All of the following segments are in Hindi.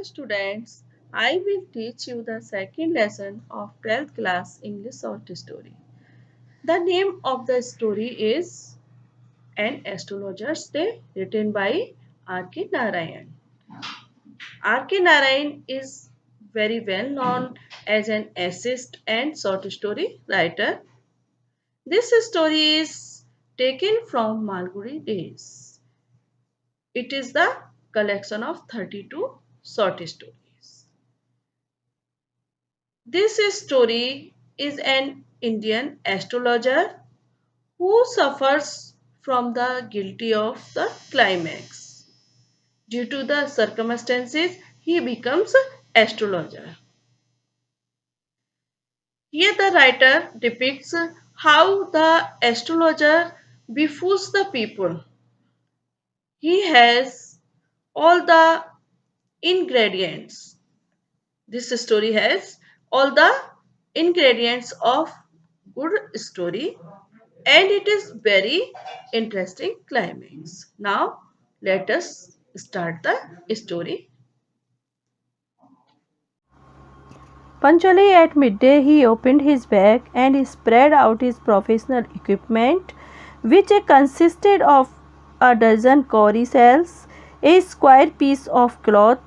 Hello students, I will teach you the second lesson of 12th class English short story. The name of the story is An Astrologer's Day, written by R.K. Narayan. R.K. Narayan is very well known as an essayist and short story writer. This story is taken from Malgudi Days. It is the collection of 32 short stories. This story is an Indian astrologer who suffers from the guilty of the climax. Due to the circumstances, he becomes an astrologer. Here the writer depicts how the astrologer befools the people. He has all the ingredients. This story has all the ingredients of good story and it is very interesting climax. Now let us start the story. Punctually at midday, he opened his bag and spread out his professional equipment, which consisted of a dozen cowrie shells, a square piece of cloth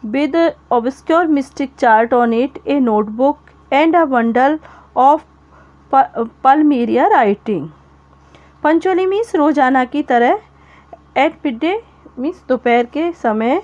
with an obscure mystic chart on it, a notebook, and a bundle of palmyra writing. Pancholi means रोजाना की तरह, एट मिडडे मीन्स दोपहर के समय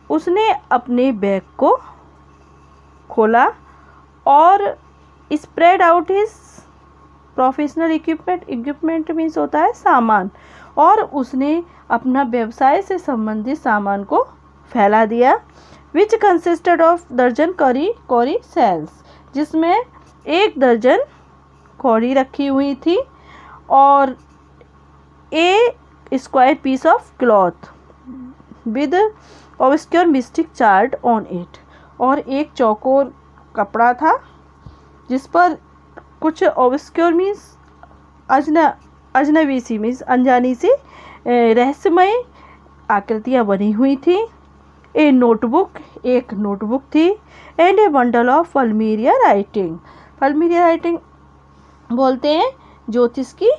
उसने अपने बैग को खोला और spread out his professional equipment means होता है सामान, और उसने अपना व्यवसाय से संबंधित सामान को फैला दिया, विच कंसिस्टेड ऑफ दर्जन कौरी सेल्स, जिसमें एक दर्जन कौड़ी रखी हुई थी और a square piece of cloth with obscure mystic chart on it, और एक चौकोर कपड़ा था जिस पर कुछ ऑब्सक्योर मीन्स अजनबी सी मीन्स अनजानी सी रहस्यमय आकृतियाँ बनी हुई थी। एक नोटबुक थी and a bundle of palmyra writing बोलते हैं ज्योतिष की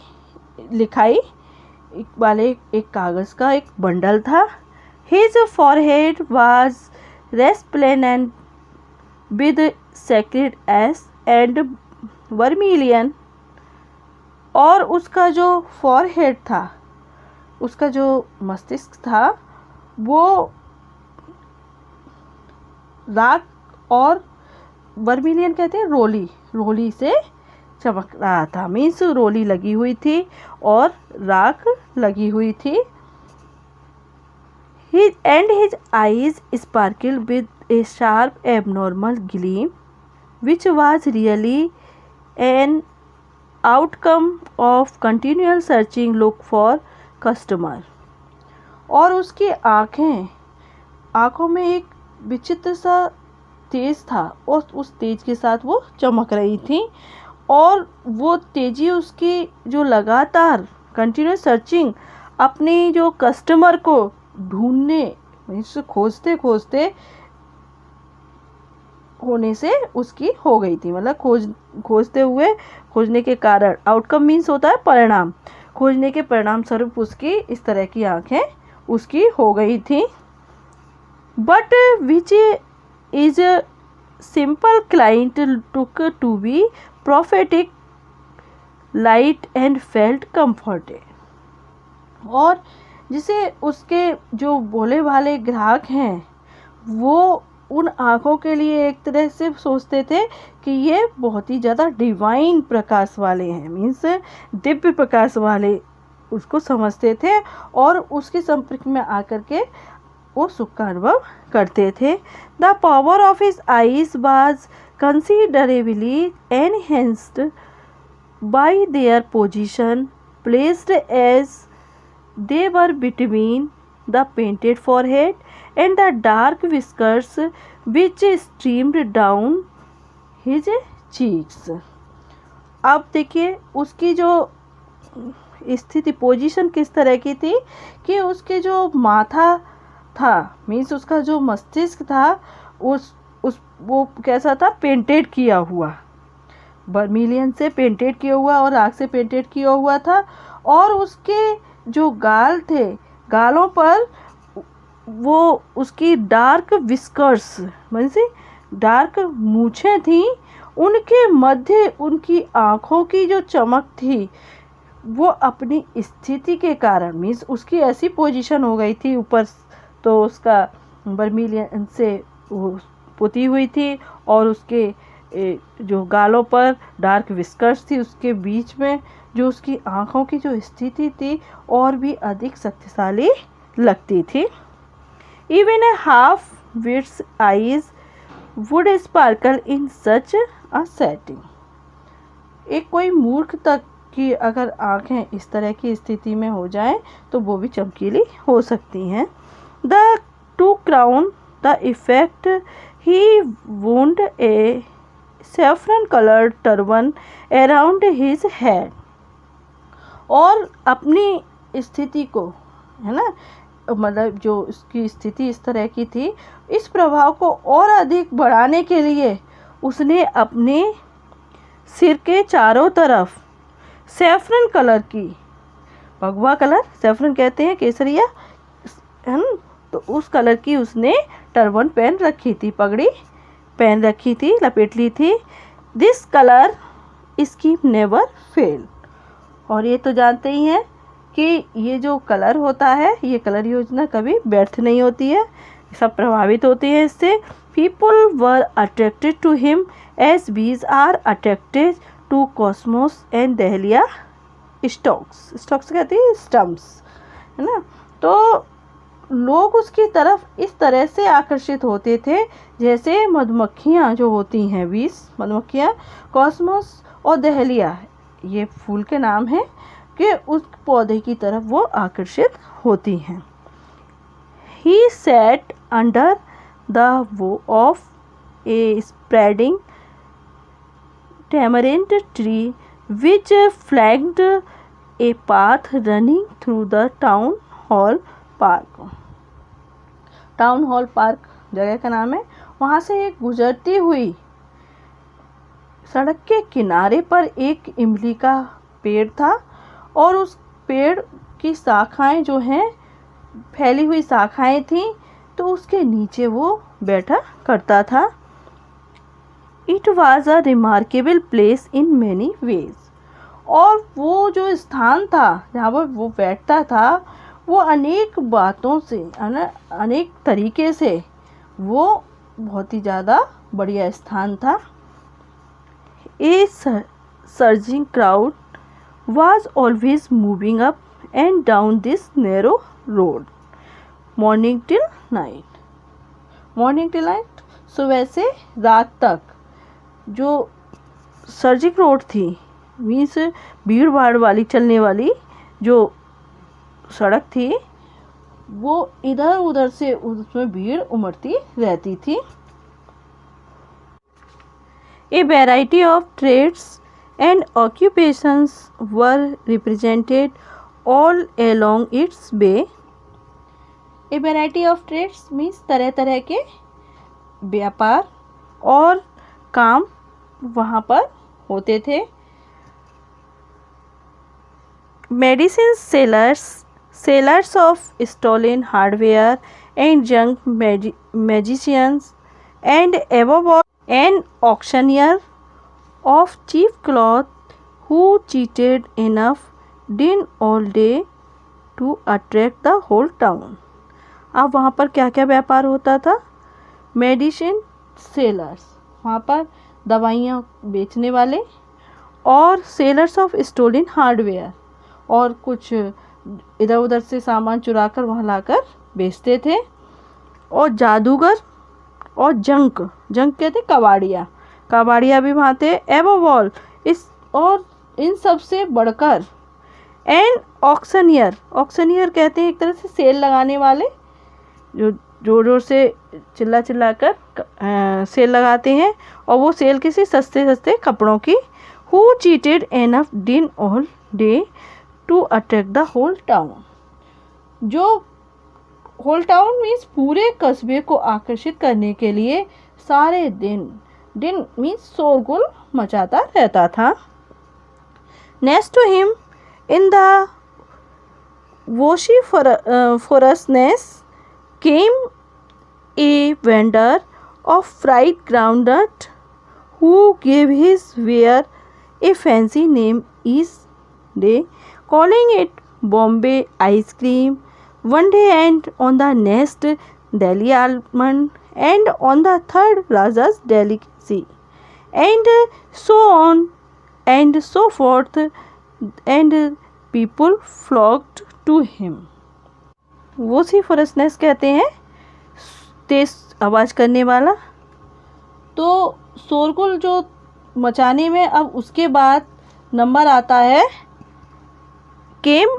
लिखाई वाले एक कागज़ का एक बंडल था। His forehead was resplendent with sacred ash and vermilion, और उसका जो फॉरहेड था, उसका जो मस्तिष्क था, वो राख और वर्मिलियन कहते हैं रोली से चमक रहा था, मीन्स रोली लगी हुई थी और राख लगी हुई थी। His eyes sparkled with a sharp abnormal gleam, which was really an outcome of continual searching look for customer. और उसकी आँखों में एक विचित्र सा तेज था और उस तेज के साथ वो चमक रही थी, और वो तेजी उसकी जो लगातार कंटिन्यूस सर्चिंग अपनी जो कस्टमर को ढूंढने मीन्स खोजते होने से उसकी हो गई थी, मतलब खोजने के कारण, आउटकम मीन्स होता है परिणाम, खोजने के परिणाम स्वरूप उसकी इस तरह की आंखें उसकी हो गई थी। But which is simple client took to be prophetic light and felt comforted, और जिसे उसके जो भोले भाले ग्राहक हैं वो उन आँखों के लिए एक तरह से सोचते थे कि ये बहुत ही ज़्यादा डिवाइन प्रकाश वाले हैं, मीन्स दिव्य प्रकाश वाले उसको समझते थे और उसके संपर्क में आकर के वो सुख का अनुभव करते थे। The power of his eyes was considerably enhanced by their position, placed as they were between the painted forehead and the dark whiskers which streamed down his cheeks. अब देखिए उसकी जो स्थिति पोजीशन किस तरह की थी कि उसके जो माथा था, मीन्स उसका जो मस्तिष्क था उस वो कैसा था, पेंटेड किया हुआ, वर्मिलियन से पेंटेड किया हुआ और राख से पेंटेड किया हुआ था। और उसके जो गाल थे, गालों पर वो उसकी डार्क विस्कर्स मीन्स डार्क मूछें थी, उनके मध्य उनकी आँखों की जो चमक थी वो अपनी स्थिति के कारण, मीन्स उसकी ऐसी पोजीशन हो गई थी ऊपर, तो उसका वर्मिलियन से वो पुती हुई थी और उसके जो गालों पर डार्क विस्कर्स थी, उसके बीच में जो उसकी आँखों की जो स्थिति थी और भी अधिक शक्तिशाली लगती थी। Even a half wits eyes would sparkle in such a setting. एक कोई मूर्ख तक की अगर आँखें इस तरह की स्थिति में हो जाएं तो वो भी चमकीली हो सकती हैं। The two crown the effect he wound A saffron coloured turban around his head. और अपनी स्थिति को, है ना, मतलब जो उसकी स्थिति इस तरह की थी, इस प्रभाव को और अधिक बढ़ाने के लिए उसने अपने सिर के चारों तरफ सैफरन कलर की, भगवा कलर सैफरन कहते हैं, केसरिया, है ना, तो उस कलर की उसने टर्बन पहन रखी थी, पगड़ी पहन रखी थी, लपेट ली थी। This colour scheme never fail. और ये तो जानते ही हैं कि ये जो कलर होता है, ये कलर योजना कभी व्यर्थ नहीं होती है, सब प्रभावित होते हैं इससे। People were attracted to him as bees are attracted to cosmos and dahlia stalks कहते हैं स्टम्प्स, है ना। तो लोग उसकी तरफ इस तरह से आकर्षित होते थे जैसे मधुमक्खियाँ जो होती हैं, 20 मधुमक्खियाँ, कॉस्मोस और दहलिया, ये फूल के नाम हैं, कि उस पौधे की तरफ वो आकर्षित होती हैं। He sat under the bough of a spreading tamarind tree which flanked a path running through the town hall park. Town hall park जगह का नाम है। वहाँ से एक गुजरती हुई सड़क के किनारे पर एक इमली का पेड़ था और उस पेड़ की शाखाएं जो हैं, फैली हुई शाखाएं थीं, तो उसके नीचे वो बैठा करता था। It was a remarkable place in many ways. और वो जो स्थान था जहाँ पर वो बैठता था, वो अनेक बातों से, अनेक तरीके से वो बहुत ही ज़्यादा बढ़िया स्थान था। A surging crowd was always moving up and down this narrow road morning till night। सुबह से रात तक जो सर्जिक रोड थी, मीन्स भीड़ भाड़ वाली चलने वाली जो सड़क थी, वो इधर उधर से उसमें भीड़ उमड़ती रहती थी। A variety of trades and occupations were represented all along its way। A variety of trades means तरह तरह के व्यापार और काम वहाँ पर होते थे। Medicine sellers of stolen hardware and junk magicians and above all an auctioneer of cheap cloth who cheated enough दिन all day to attract the whole town। अब वहाँ पर क्या क्या व्यापार होता था? मेडिसिन सेलर्स, वहाँ पर दवाइयाँ बेचने वाले, और सेलर्स ऑफ स्टोलन हार्डवेयर, और कुछ इधर उधर से सामान चुरा कर वहाँ लाकर बेचते थे, और जादूगर और जंक कहते कबाड़िया भी वहाँ थे। एबव ऑल इस और इन सब से बढ़कर एंड ऑक्शनियर कहते हैं एक तरह से सेल लगाने वाले, जो जोर जोर से चिल्ला कर सेल लगाते हैं, और वो सेल किसी सस्ते कपड़ों की। Who cheated enough din all day to attract the whole town, जो होल टाउन मीन्स पूरे कस्बे को आकर्षित करने के लिए सारे दिन मीन्स शोरगुल मचाता रहता था। Next to him in the vociferousness came a vendor of fried groundnut who gave his ware a fancy name each day, calling it Bombay ice cream one day, and on the next Delhi almond, and on the third Raja's delicacy, and so on and so forth, and people flocked to him. vociferousness कहते हैं तेज आवाज़ करने वाला। तो शोरगुल जो मचाने में अब उसके बाद नंबर आता है came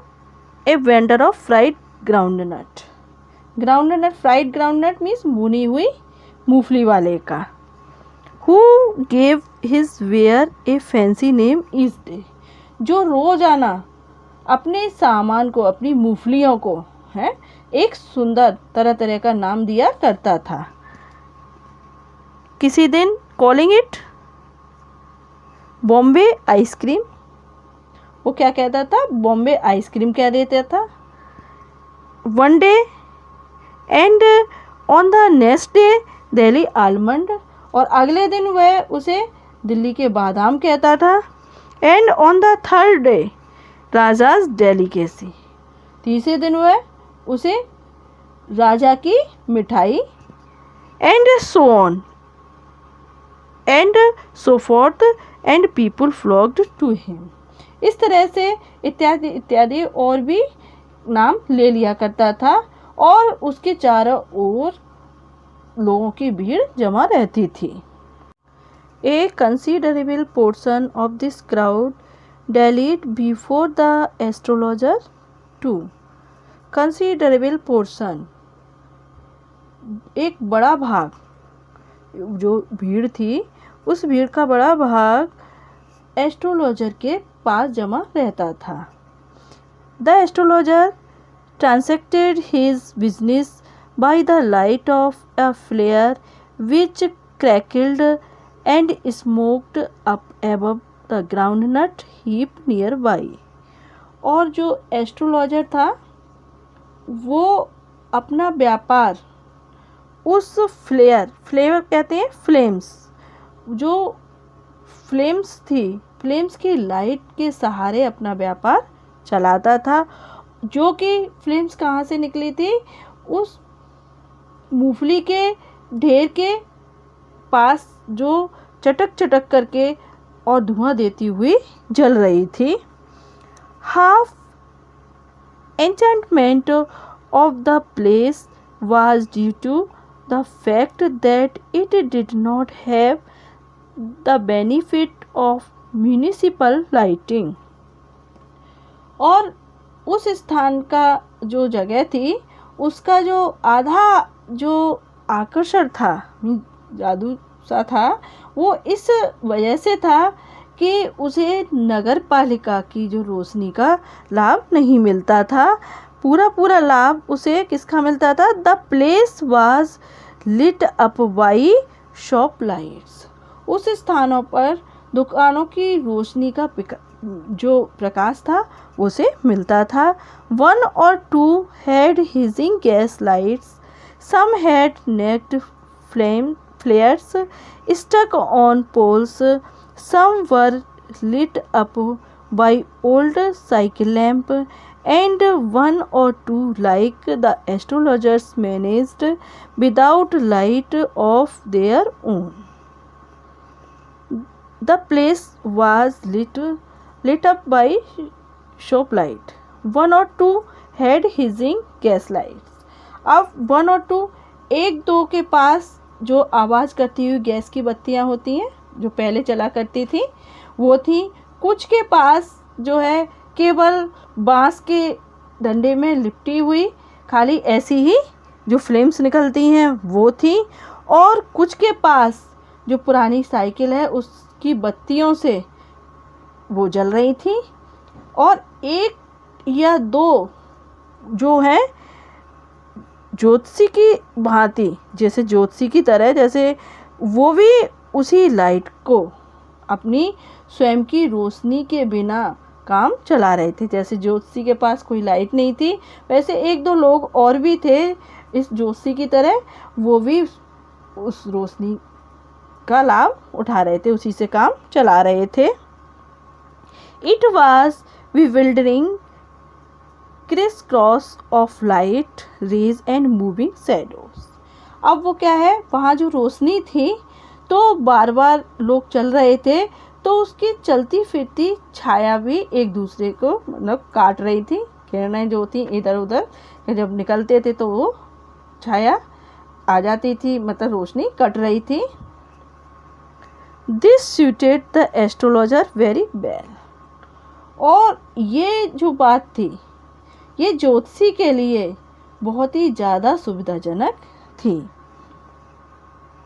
a vendor of fried groundnut. Groundnut, fried groundnut means भुनी हुई मूंगफली वाले का। Who gave his ware a fancy name each day, जो रोज़ाना अपने सामान को, अपनी मूंगफलियों को है एक सुंदर तरह तरह का नाम दिया करता था। किसी दिन कॉलिंग इट बॉम्बे आइसक्रीम, वो क्या कहता था, बॉम्बे आइसक्रीम कह देता था। One day and on the next day Delhi almond, और अगले दिन वह उसे दिल्ली के बादाम कहता था। And on the third day raja's delicacy, तीसरे दिन वह उसे राजा की मिठाई। And so on and so forth and people flocked to him, इस तरह से इत्यादि इत्यादि और भी नाम ले लिया करता था, और उसके चारों ओर लोगों की भीड़ जमा रहती थी। A considerable portion of this crowd dallied before the astrologer too. Considerable portion, एक बड़ा भाग, जो भीड़ थी उस भीड़ का बड़ा भाग एस्ट्रोलॉजर के पास जमा रहता था। The astrologer transacted his business by the light of a flare which crackled and smoked up above the groundnut heap nearby. और जो एस्ट्रोलॉजर था वो अपना व्यापार उस फ्लेयर कहते हैं फ्लेम्स, जो फ्लेम्स थी, फ्लेम्स की लाइट के सहारे अपना व्यापार चलाता था। जो कि फ्लेम्स कहाँ से निकली थी, उस मूंगफली के ढेर के पास जो चटक चटक करके और धुआं देती हुई जल रही थी। Half enchantment of the place was due to the fact that it did not have the benefit of municipal lighting. और उस स्थान का जो जगह थी उसका जो आधा जो आकर्षण था, जादू सा था, वो इस वजह से था कि उसे नगर पालिका की जो रोशनी का लाभ नहीं मिलता था। पूरा लाभ उसे किसका मिलता था? The place was lit up by shop lights. उस स्थानों पर दुकानों की रोशनी का जो प्रकाश था उसे मिलता था। One or two had hissing gas lights, some had naked flares stuck on poles, some were lit up by old cycle lamp, and one or two, like the astrologers, managed without light of their own. The place was lit up by shop light. One or two had hissing gas lights. अब वन और टू, एक दो के पास जो आवाज़ करती हुई गैस की बत्तियां होती हैं जो पहले चला करती थी वो थी। कुछ के पास जो है केवल बांस के डंडे में लिपटी हुई खाली ऐसी ही जो फ्लेम्स निकलती हैं वो थी, और कुछ के पास जो पुरानी साइकिल है उसकी बत्तियों से वो जल रही थी, और एक या दो जो है ज्योतिषी की भांति, जैसे ज्योतिषी की तरह, जैसे वो भी उसी लाइट को अपनी स्वयं की रोशनी के बिना काम चला रहे थे। जैसे ज्योतिषी के पास कोई लाइट नहीं थी, वैसे एक दो लोग और भी थे इस ज्योतिषी की तरह, वो भी उस रोशनी का लाभ उठा रहे थे, उसी से काम चला रहे थे। It was bewildering crisscross of light rays and moving shadows। अब वो क्या है, वहाँ जो रोशनी थी तो बार बार लोग चल रहे थे, तो उसकी चलती फिरती छाया भी एक दूसरे को मतलब काट रही थी। किरणें जो थी इधर उधर जब निकलते थे तो वो छाया आ जाती थी, मतलब रोशनी कट रही थी। This suited the astrologer very well. और ये जो बात थी, ये ज्योतिषी के लिए बहुत ही ज़्यादा सुविधाजनक थी।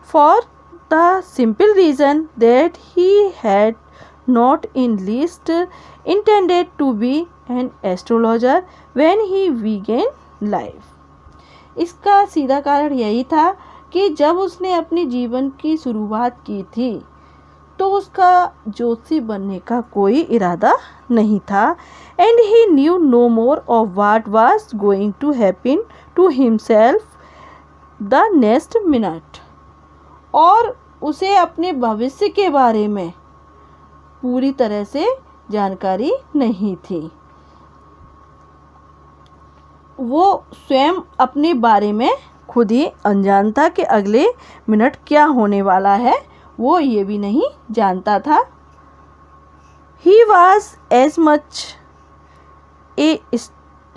For the simple reason that he had not in least intended to be an astrologer when he began life. इसका सीधा कारण यही था कि जब उसने अपने जीवन की शुरुआत की थी तो उसका ज्योतिषी बनने का कोई इरादा नहीं था। And he knew no more of what was going to happen to himself the next minute. और उसे अपने भविष्य के बारे में पूरी तरह से जानकारी नहीं थी। वो स्वयं अपने बारे में खुद ही अनजान था कि अगले मिनट क्या होने वाला है, वो ये भी नहीं जानता था। He was as much a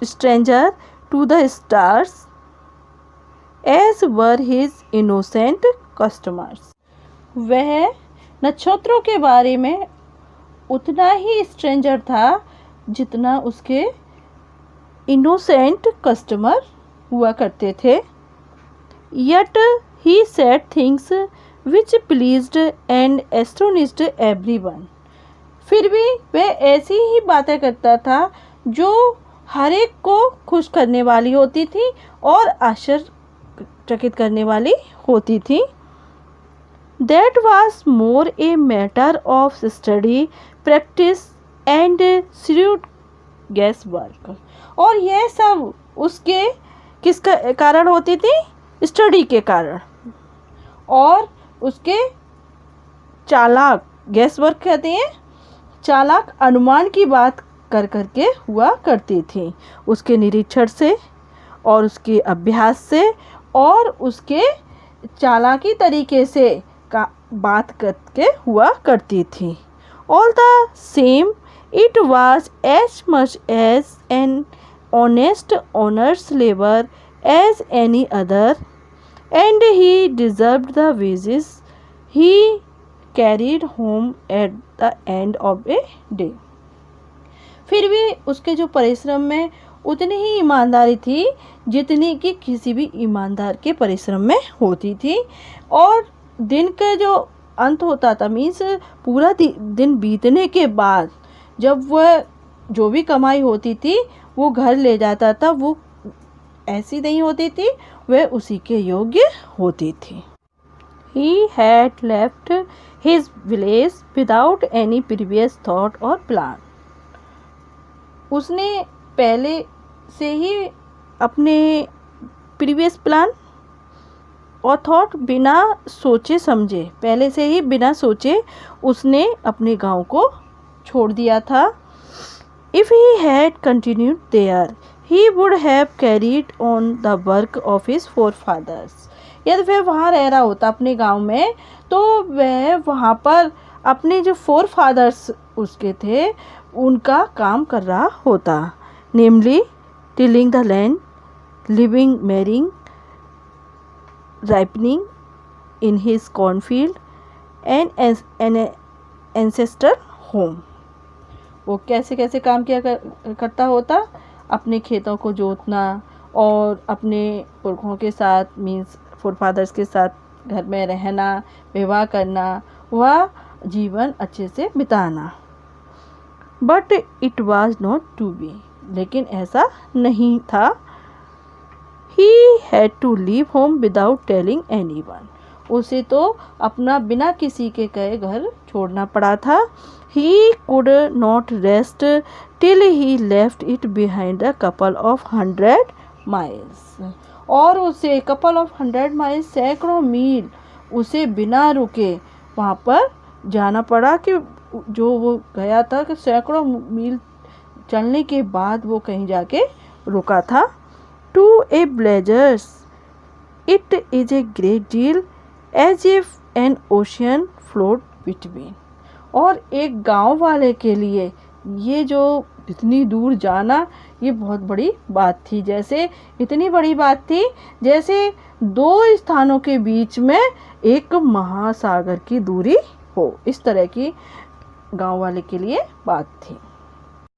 stranger to the stars as were his innocent customers। वह नक्षत्रों के बारे में उतना ही स्ट्रेंजर था जितना उसके इनोसेंट कस्टमर हुआ करते थे। Yet he said things which pleased and astonished everyone। फिर भी वह ऐसी ही बातें करता था जो हर एक को खुश करने वाली होती थी और आश्चर्यचकित करने वाली होती थी। That was more a matter of study, practice and shrewd guesswork। और यह सब उसके किसका कारण होती थी? स्टडी के कारण और उसके चालाक, गैस वर्क कहते हैं, चालाक अनुमान की बात कर करके हुआ करती थी। उसके निरीक्षण से और उसके अभ्यास से और उसके चालाकी तरीके से का बात करके हुआ करती थी। All the same it was as much as an honest honours labour as any other and he deserved the wages he carried home at the end of a day। फिर भी उसके जो परिश्रम में उतनी ही ईमानदारी थी जितनी कि किसी भी ईमानदार के परिश्रम में होती थी। और दिन का जो अंत होता था, मीन्स पूरा दिन बीतने के बाद जब वह जो भी कमाई होती थी वो घर ले जाता था, वो ऐसी नहीं होती थी, वह उसी के योग्य होती थी। He had left his village without any previous thought or plan। उसने पहले से ही अपने प्रीवियस प्लान और थॉट बिना सोचे समझे, पहले से ही बिना सोचे उसने अपने गांव को छोड़ दिया था। If he had continued there he would have carried on the work of his forefathers। यदि वह वहाँ रह रहा होता अपने गांव में तो वह वहाँ पर अपने जो फोरफादर्स उसके थे उनका काम कर रहा होता, namely tilling the land, living, marrying, ripening in his cornfield and an ancestor home. वो कैसे कैसे काम किया करता होता, अपने खेतों को जोतना और अपने पुरखों के साथ, मीन्स फोरफादर्स के साथ घर में रहना, विवाह करना, वह जीवन अच्छे से बिताना। But it was not to be, लेकिन ऐसा नहीं था। he had to leave home without telling anyone. उसे तो अपना बिना किसी के कहे घर छोड़ना पड़ा था. He could not rest till he left it behind a couple of 100 miles. और उसे couple of 100 miles सैकड़ों मील उसे बिना रुके वहाँ पर जाना पड़ा कि जो वो गया था कि सैकड़ों मील चलने के बाद वो कहीं जाके रुका था. To a blazers it is a great deal as if an ocean flowed between. और एक गांव वाले के लिए ये जो इतनी दूर जाना ये बहुत बड़ी बात थी. जैसे इतनी बड़ी बात थी जैसे दो स्थानों के बीच में एक महासागर की दूरी हो. इस तरह की गांव वाले के लिए बात थी.